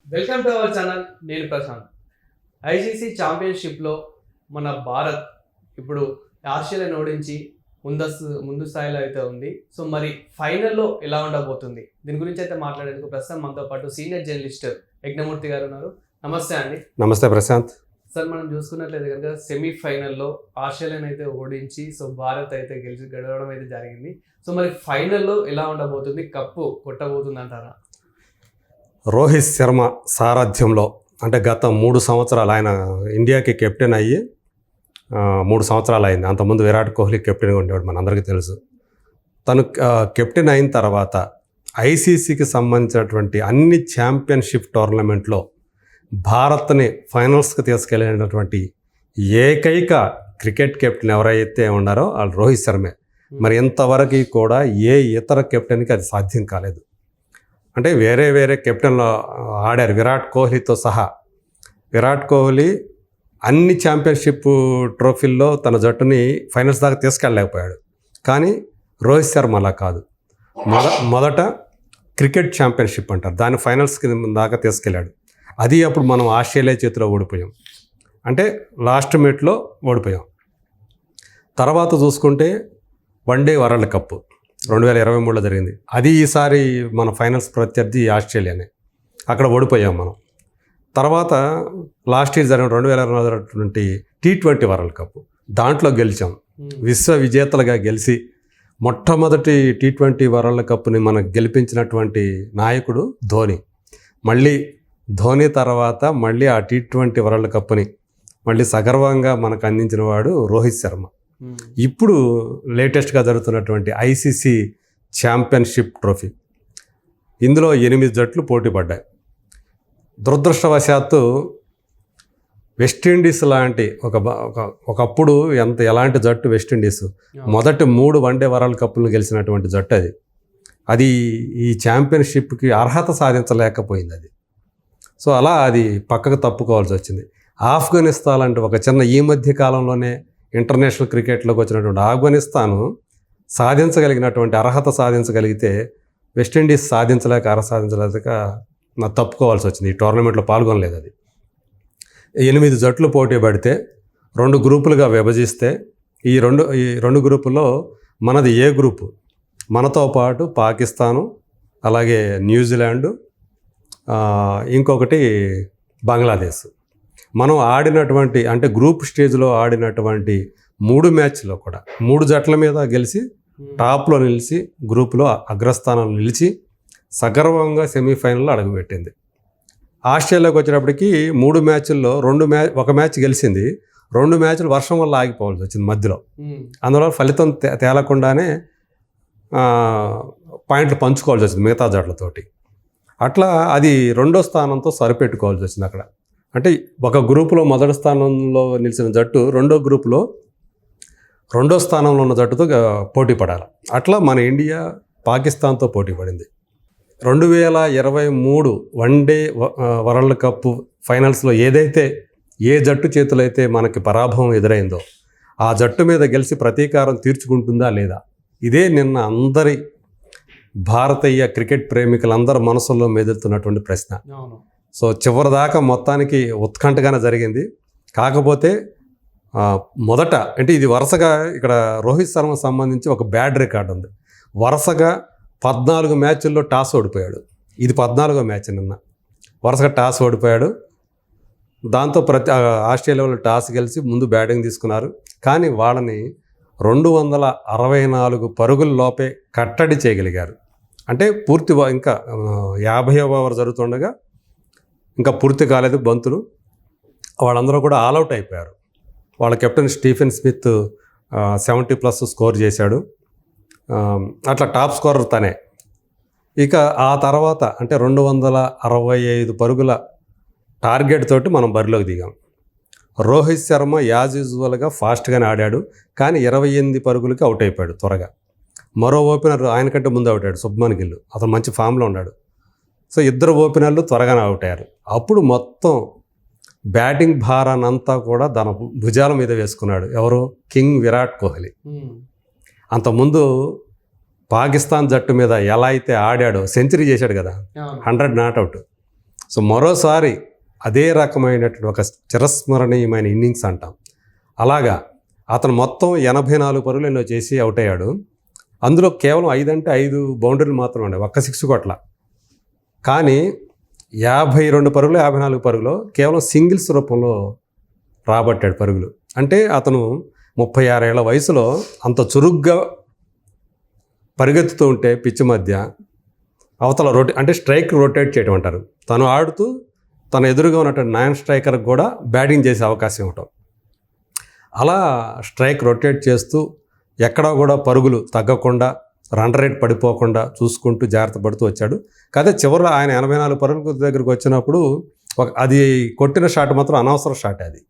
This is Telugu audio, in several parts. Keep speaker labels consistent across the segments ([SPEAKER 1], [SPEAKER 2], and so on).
[SPEAKER 1] Welcome to our channel. నేను ప్రశాంత్. ఐసీసీ ఛాంపియన్షిప్లో మన భారత్ ఇప్పుడు ఆస్ట్రేలియాని ఓడించి ముందు స్థాయిలో అయితే ఉంది. సో మరి ఫైనల్లో ఎలా ఉండబోతుంది, దీని గురించి అయితే మాట్లాడేందుకు ప్రస్తుతం మనతో పాటు సీనియర్ జర్నలిస్ట్ యజ్ఞమూర్తి గారు ఉన్నారు. నమస్తే అండి.
[SPEAKER 2] నమస్తే ప్రశాంత్.
[SPEAKER 1] సార్, మనం చూసుకున్నట్లయితే కనుక సెమీఫైనల్లో ఆస్ట్రేలియాని అయితే ఓడించి సో భారత్ అయితే గెలవడం అయితే జరిగింది. సో మరి ఫైనల్లో ఎలా ఉండబోతుంది, కప్పు కొట్టబోతుంది అంటారా?
[SPEAKER 2] రోహిత్ శర్మ సారథ్యంలో అంటే గత 3 సంవత్సరాలు ఆయన ఇండియాకి కెప్టెన్ అయ్యి 3 సంవత్సరాలు అయింది. అంతకుముందు విరాట్ కోహ్లీ కెప్టెన్గా ఉండేవాడు, మనందరికీ తెలుసు. తను కెప్టెన్ అయిన తర్వాత ఐసీసీకి సంబంధించినటువంటి అన్ని ఛాంపియన్షిప్ టోర్నమెంట్లో భారత్ని ఫైనల్స్కి తీసుకెళ్ళినటువంటి ఏకైక క్రికెట్ కెప్టెన్ ఎవరైతే ఉన్నారో వాళ్ళు రోహిత్ శర్మే. మరి ఇంతవరకు కూడా ఏ ఇతర కెప్టెన్కి అది సాధ్యం కాలేదు. అంటే వేరే కెప్టెన్లు ఆడారు విరాట్ కోహ్లీతో సహా. విరాట్ కోహ్లీ అన్ని ఛాంపియన్షిప్ ట్రోఫీల్లో తన జట్టుని ఫైనల్స్ దాకా తీసుకెళ్ళలేకపోయాడు. కానీ రోహిత్ శర్మ అలా కాదు. మొదట క్రికెట్ ఛాంపియన్షిప్ అంటారు, దాన్ని ఫైనల్స్కి దాకా తీసుకెళ్ళాడు. అది అప్పుడు మనం ఆస్ట్రేలియా చేతిలో ఓడిపోయాం, అంటే లాస్ట్ మినిట్లో ఓడిపోయాం. తర్వాత చూసుకుంటే వన్డే వరల్డ్ కప్ 2023లో జరిగింది. అది ఈసారి మన ఫైనల్స్ ప్రత్యర్థి ఆస్ట్రేలియానే, అక్కడ ఓడిపోయాం మనం. తర్వాత లాస్ట్ ఇయర్ జరిగిన 2024 T20 వరల్డ్ కప్, దాంట్లో గెలిచాం. విశ్వ విజేతలుగా గెలిచి మొట్టమొదటి T20 వరల్డ్ కప్ని మనకు గెలిపించినటువంటి నాయకుడు ధోని. మళ్ళీ ధోని తర్వాత మళ్ళీ ఆ T20 వరల్డ్ కప్ని మళ్ళీ సగర్వంగా మనకు అందించిన వాడు రోహిత్ శర్మ. ఇప్పుడు లేటెస్ట్గా జరుగుతున్నటువంటి ఐసీసీ ఛాంపియన్షిప్ ట్రోఫీ, ఇందులో 8 జట్లు పోటీ పడ్డాయి. దురదృష్టవశాత్తు వెస్టిండీస్ లాంటి ఒకప్పుడు ఎలాంటి జట్టు వెస్టిండీస్, మొదటి 3 వన్డే వరల్డ్ కప్లను గెలిచినటువంటి జట్టు అది ఈ ఛాంపియన్షిప్కి అర్హత సాధించలేకపోయింది అది. సో అలా అది పక్కకు తప్పుకోవాల్సి వచ్చింది. ఆఫ్ఘనిస్తాన్ అంటే ఒక చిన్న ఈ మధ్య కాలంలోనే ఇంటర్నేషనల్ క్రికెట్లోకి వచ్చినటువంటి ఆఫ్ఘనిస్తాను సాధించగలిగినటువంటి అర్హత సాధించగలిగితే వెస్టిండీస్ సాధించలేక తప్పుకోవాల్సి వచ్చింది. ఈ టోర్నమెంట్లో పాల్గొనలేదు అది. 8 జట్లు పోటీ పడితే 2 గ్రూపులుగా విభజిస్తే ఈ రెండు గ్రూపుల్లో మనది ఏ గ్రూపు, మనతో పాటు పాకిస్తాను, అలాగే న్యూజిలాండు, ఇంకొకటి బంగ్లాదేశ్. మనం ఆడినటువంటి అంటే గ్రూప్ స్టేజ్లో ఆడినటువంటి 3 మ్యాచ్లో కూడా 3 జట్ల మీద గెలిచి టాప్లో నిలిచి గ్రూప్లో అగ్రస్థానంలో నిలిచి సగర్వంగా సెమీఫైనల్లో అడుగుపెట్టింది. ఆస్ట్రేలియాకి వచ్చేటప్పటికి 3 మ్యాచ్ల్లో ఒక మ్యాచ్ గెలిచింది, 2 మ్యాచ్లు వర్షం వల్ల ఆగిపోవాల్సి వచ్చింది మధ్యలో. అందువల్ల ఫలితం తేలకుండానే పాయింట్లు పంచుకోవాల్సి వచ్చింది మిగతా జట్లతోటి. అట్లా అది 2వ స్థానంతో సరిపెట్టుకోవాల్సి వచ్చింది అక్కడ. అంటే ఒక గ్రూపులో మొదటి స్థానంలో నిలిచిన జట్టు 2వ గ్రూపులో 2వ స్థానంలో ఉన్న జట్టుతో పోటీ పడాలి. అట్లా మన ఇండియా పాకిస్తాన్తో పోటీ పడింది. 2023 వన్డే వరల్డ్ కప్ ఫైనల్స్లో ఏ జట్టు చేతులు అయితే మనకి పరాభవం ఎదురైందో ఆ జట్టు మీద గెలిచి ప్రతీకారం తీర్చుకుంటుందా లేదా, ఇదే నిన్న అందరి భారతీయ క్రికెట్ ప్రేమికులందరి మనసుల్లో మెదులుతున్నటువంటి ప్రశ్న. సో చివరిదాకా మొత్తానికి ఉత్కంఠగానే జరిగింది. కాకపోతే మొదట అంటే ఇది వరుసగా ఇక్కడ రోహిత్ శర్మ సంబంధించి ఒక బ్యాడ్ రికార్డు ఉంది. వరుసగా 14 మ్యాచ్ల్లో టాస్ ఓడిపోయాడు. ఇది 14వ మ్యాచ్. నిన్న వరుసగా టాస్ ఓడిపోయాడు. దాంతో ఆస్ట్రేలియా వాళ్ళు టాస్ గెలిచి ముందు బ్యాటింగ్ తీసుకున్నారు. కానీ వాళ్ళని 264 పరుగుల లోపే కట్టడి చేయగలిగారు. అంటే పూర్తి ఇంకా 50వ ఓవర్ జరుగుతుండగా ఇంకా పూర్తి కాలేదు బంతులు, వాళ్ళందరూ కూడా ఆల్అవుట్ అయిపోయారు. వాళ్ళ కెప్టెన్ స్టీఫెన్ స్మిత్ 70+ స్కోర్ చేశాడు. అట్లా టాప్ స్కోరర్ తనే. ఇక ఆ తర్వాత అంటే 265 పరుగుల టార్గెట్ తోటి మనం బరిలోకి దిగాం. రోహిత్ శర్మ యాజ్ యూజువల్గా ఫాస్ట్గానే ఆడాడు, కానీ 28 పరుగులకి అవుట్ అయిపోయాడు త్వరగా. మరో ఓపెనర్ ఆయన కంటే ముందు అవుట్ అయ్యాడు, శుభ్మన్ గిల్. అతను మంచి ఫామ్లో ఉన్నాడు. సో 2 ఓపెనర్లు త్వరగానే అవుట్ అయ్యారు. అప్పుడు మొత్తం బ్యాటింగ్ భారానంతా కూడా తన భుజాల మీద వేసుకున్నాడు ఎవరు, కింగ్ విరాట్ కోహ్లీ. అంతకుముందు పాకిస్తాన్ జట్టు మీద ఎలా అయితే ఆడాడో, సెంచరీ చేశాడు కదా, 100 నాట్అవుట్. సో మరోసారి అదే రకమైనటువంటి ఒక చిరస్మరణీయమైన ఇన్నింగ్స్ అంటాం. అలాగా అతను మొత్తం 84 పరుగులు ఎన్నో చేసి అవుట్ అయ్యాడు. అందులో కేవలం 5 అంటే 5 బౌండరీలు మాత్రమే ఉండే, ఒక్క 6 కొట్ల. కానీ 52 పరుగులు 54 పరుగులు కేవలం సింగిల్స్ రూపంలో రాబట్టాడు పరుగులు. అంటే అతను 36 ఏళ్ల వయసులో అంత చురుగ్గా పరిగెత్తుతూ ఉంటే పిచ్చి మధ్య అవతల అంటే స్ట్రైక్ రొటేట్ చేయడం అంటారు. తను ఆడుతూ తన ఎదురుగా ఉన్నటువంటి నాన్ స్ట్రైకర్కి కూడా బ్యాటింగ్ చేసే అవకాశం ఇవ్వటం. అలా స్ట్రైక్ రొటేట్ చేస్తూ ఎక్కడా కూడా పరుగులు తగ్గకుండా, రన్ రేట్ పడిపోకుండా చూసుకుంటూ జాగ్రత్త పడుతూ వచ్చాడు. కాదే చివరిలో ఆయన 84 పరుగుల దగ్గరికి వచ్చినప్పుడు అది కొట్టిన షాట్ మాత్రం అనవసర షాట్. అది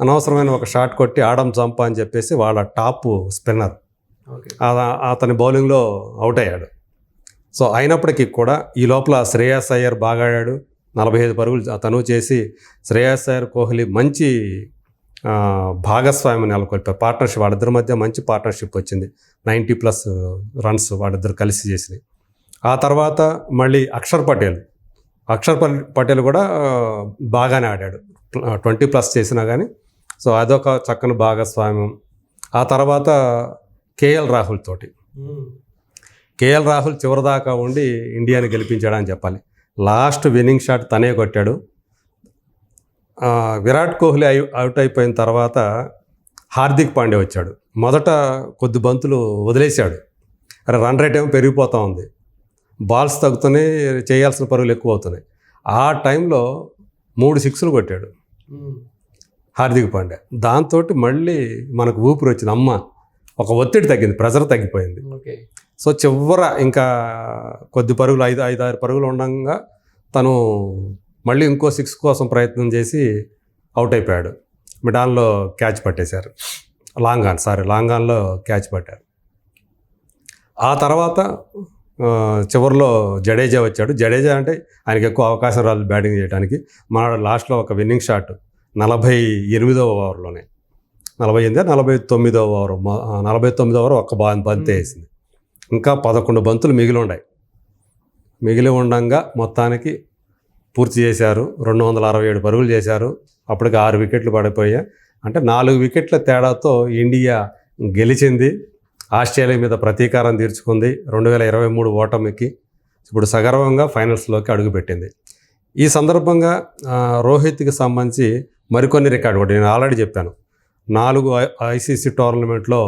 [SPEAKER 2] అనవసరమైన ఒక షాట్ కొట్టి ఆడమ్ జంపా అని చెప్పేసి వాళ్ళ టాప్ స్పిన్నర్ అతని బౌలింగ్లో అవుట్ అయ్యాడు. సో అయినప్పటికీ కూడా ఈ లోపల శ్రేయస్ అయ్యర్ బాగా ఆడాడు, 45 పరుగులు తను చేసి శ్రేయస్ అయ్యర్ కోహ్లీ మంచి భాగస్వామ్యం నెలకొల్పారు. పార్ట్నర్షిప్ వాళ్ళిద్దరి మధ్య మంచి పార్ట్నర్షిప్ వచ్చింది. 90+ రన్స్ వాళ్ళిద్దరు కలిసి చేసినాయి. ఆ తర్వాత మళ్ళీ అక్షర్ పటేల్ కూడా బాగానే ఆడాడు, 20+ చేసినా కానీ. సో అదొక చక్కని భాగస్వామ్యం. ఆ తర్వాత కేఎల్ రాహుల్ తోటి చివరిదాకా ఉండి ఇండియాని గెలిపించాడని చెప్పాలి. లాస్ట్ విన్నింగ్ షాట్ తనే కొట్టాడు. విరాట్ కోహ్లీ అవుట్ అయిపోయిన తర్వాత హార్దిక్ పాండ్యా వచ్చాడు. మొదట కొద్ది బంతులు వదిలేశాడు. రన్ రేట్ ఏమో పెరిగిపోతూ ఉంది, బాల్స్ తగ్గుతూనే, చేయాల్సిన పరుగులు ఎక్కువ అవుతున్నాయి. ఆ టైంలో 3 సిక్స్లు కొట్టాడు హార్దిక్ పాండ్యా. దాంతో మళ్ళీ మనకు ఊపిరి వచ్చింది. అమ్మ, ఒక ఒత్తిడి తగ్గింది, ప్రెజర్ తగ్గిపోయింది. సో చివర ఇంకా కొద్ది పరుగులు 5-6 పరుగులు ఉండగా తను మళ్ళీ ఇంకో 6 కోసం ప్రయత్నం చేసి అవుట్ అయిపోయాడు. మిడాన్లో క్యాచ్ పట్టేశారు, లాంగాన్లో క్యాచ్ పట్టారు. ఆ తర్వాత చివరిలో జడేజా వచ్చాడు. జడేజా అంటే ఆయనకి ఎక్కువ అవకాశం రాదు బ్యాటింగ్ చేయడానికి. మన లాస్ట్లో ఒక విన్నింగ్ షాట్ 48వ ఓవర్లోనే, 49వ ఓవర్, 49వ ఓవర్ ఒక్క బంతే వేసింది. ఇంకా 11 బంతులు మిగిలి ఉండగా మొత్తానికి పూర్తి చేశారు. 267 పరుగులు చేశారు. అప్పటికి 6 వికెట్లు పడిపోయాయి. అంటే 4 వికెట్ల తేడాతో ఇండియా గెలిచింది. ఆస్ట్రేలియా మీద ప్రతీకారం తీర్చుకుంది. 2023 ఓటమికి ఇప్పుడు సగర్వంగా ఫైనల్స్లోకి అడుగుపెట్టింది. ఈ సందర్భంగా రోహిత్కి సంబంధించి మరికొన్ని రికార్డు కూడా నేను ఆల్రెడీ చెప్పాను. 4 ఐసీసీ టోర్నమెంట్లో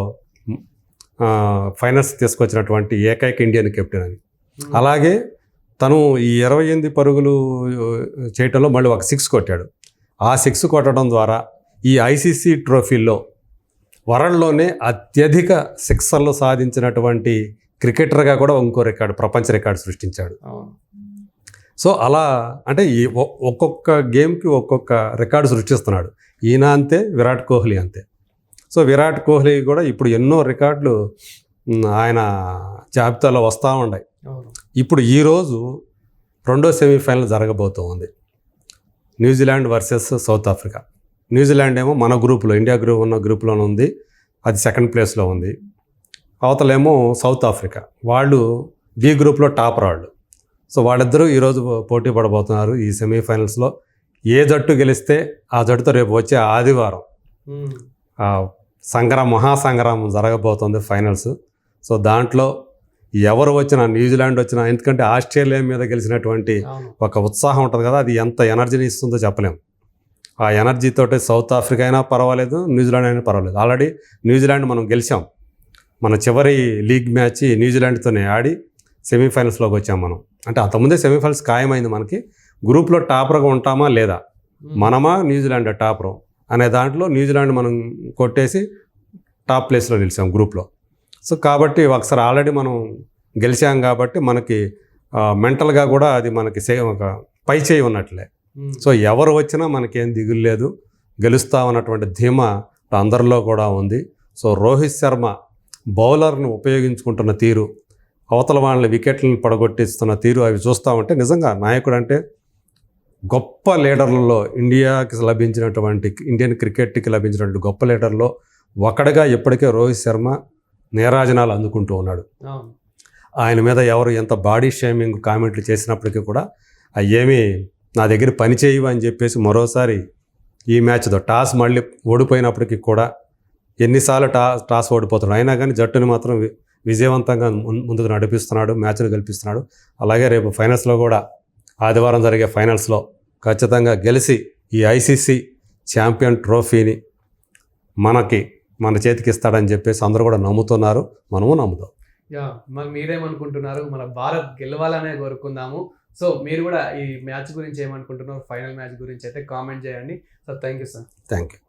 [SPEAKER 2] ఫైనల్స్ తీసుకొచ్చినటువంటి ఏకైక ఇండియన్ కెప్టెన్ అని. అలాగే తను ఈ 28 పరుగులు చేయటంలో మళ్ళీ ఒక 6 కొట్టాడు. ఆ 6 కొట్టడం ద్వారా ఈ ఐసీసీ ట్రోఫీల్లో వరల్డ్లోనే అత్యధిక సిక్సర్లు సాధించినటువంటి క్రికెటర్గా కూడా ఇంకో రికార్డు, ప్రపంచ రికార్డు సృష్టించాడు. సో అలా అంటే ఒక్కొక్క గేమ్కి ఒక్కొక్క రికార్డు సృష్టిస్తున్నాడు. ఈయన అంతే, విరాట్ కోహ్లీ అంతే. సో విరాట్ కోహ్లీ కూడా ఇప్పుడు ఎన్నో రికార్డులు ఆయన జాబితాలో వస్తూ ఉన్నాయి. ఇప్పుడు ఈరోజు 2వ సెమీఫైనల్ జరగబోతోంది, New Zealand versus south Africa. New Zealand ఏమో మన గ్రూప్లో, ఇండియా గ్రూప్ ఉన్న గ్రూప్లోనే ఉంది, అది 2nd ప్లేస్లో ఉంది. అవతలేమో సౌత్ ఆఫ్రికా, వాళ్ళు బి గ్రూప్లో టాపర్ వాళ్ళు. సో వాళ్ళిద్దరూ ఈరోజు పోటీ పడబోతున్నారు ఈ సెమీఫైనల్స్లో. ఏ జట్టు గెలిస్తే ఆ జట్టుతో రేపు వచ్చే ఆదివారం మహాసంగ్రామం జరగబోతుంది ఫైనల్స్. సో దాంట్లో ఎవరు వచ్చినా, న్యూజిలాండ్ వచ్చినా, ఎందుకంటే ఆస్ట్రేలియా మీద గెలిచినటువంటి ఒక ఉత్సాహం ఉంటుంది కదా, అది ఎంత ఎనర్జీని ఇస్తుందో చెప్పలేము. ఆ ఎనర్జీతోటి సౌత్ ఆఫ్రికా అయినా పర్వాలేదు, న్యూజిలాండ్ అయినా పర్వాలేదు. ఆల్రెడీ న్యూజిలాండ్ మనం గెలిచాం. మన చివరి లీగ్ మ్యాచ్ న్యూజిలాండ్తోనే ఆడి సెమీఫైనల్స్లోకి వచ్చాం మనం. అంటే అంతకుముందే సెమీఫైనల్స్ ఖాయమైంది మనకి. గ్రూప్లో టాపర్గా ఉంటామా లేదా, మనమా న్యూజిలాండ్ టాపర్ అనే దాంట్లో న్యూజిలాండ్ మనం కొట్టేసి టాప్ ప్లేస్లో నిలిచాం గ్రూప్లో. సో కాబట్టి ఒకసారి ఆల్రెడీ మనం గెలిచాం కాబట్టి మనకి మెంటల్గా కూడా అది మనకి ఒక పై చేయి ఉన్నట్లే. సో ఎవరు వచ్చినా మనకేం దిగులు లేదు, గెలుస్తామన్నటువంటి ధీమా అందరిలో కూడా ఉంది. సో రోహిత్ శర్మ బౌలర్ని ఉపయోగించుకుంటున్న తీరు, అవతల వాళ్ళని వికెట్లను పడగొట్టిస్తున్న తీరు, అవి చూస్తూ ఉంటే నిజంగా నాయకుడు అంటే గొప్ప లీడర్లలో ఇండియన్ క్రికెట్కి లభించినటువంటి గొప్ప లీడర్లో ఒకటిగా ఇప్పటికే రోహిత్ శర్మ నీరాజనాలు అందుకుంటూ ఉన్నాడు. ఆయన మీద ఎవరు ఎంత బాడీ షేమింగ్ కామెంట్లు చేసినప్పటికీ కూడా ఏమీ నా దగ్గర పని చేయవు అని చెప్పేసి మరోసారి ఈ మ్యాచ్తో టాస్ మళ్ళీ ఓడిపోయినప్పటికీ కూడా ఎన్నిసార్లు టాస్ ఓడిపోతున్నాడు అయినా కానీ జట్టుని మాత్రం విజయవంతంగా ముందుకు నడిపిస్తున్నాడు, మ్యాచ్ను గెలిపిస్తున్నాడు. అలాగే రేపు ఫైనల్స్లో కూడా ఆదివారం జరిగే ఫైనల్స్లో ఖచ్చితంగా గెలిచి ఈ ఐసీసీ ఛాంపియన్ ట్రోఫీని మన చేతికి ఇస్తాడని చెప్పేసి అందరూ కూడా నమ్ముతున్నారు, మనము నమ్ముతాం.
[SPEAKER 1] యా, మరి మీరేమనుకుంటున్నారు? మన భారత్ గెలవాలనే కోరుకుందాము. సో మీరు కూడా ఈ మ్యాచ్ గురించి ఏమనుకుంటున్నారు, ఫైనల్ మ్యాచ్ గురించి అయితే కామెంట్ చేయండి. So thank you sir.
[SPEAKER 2] Thank you.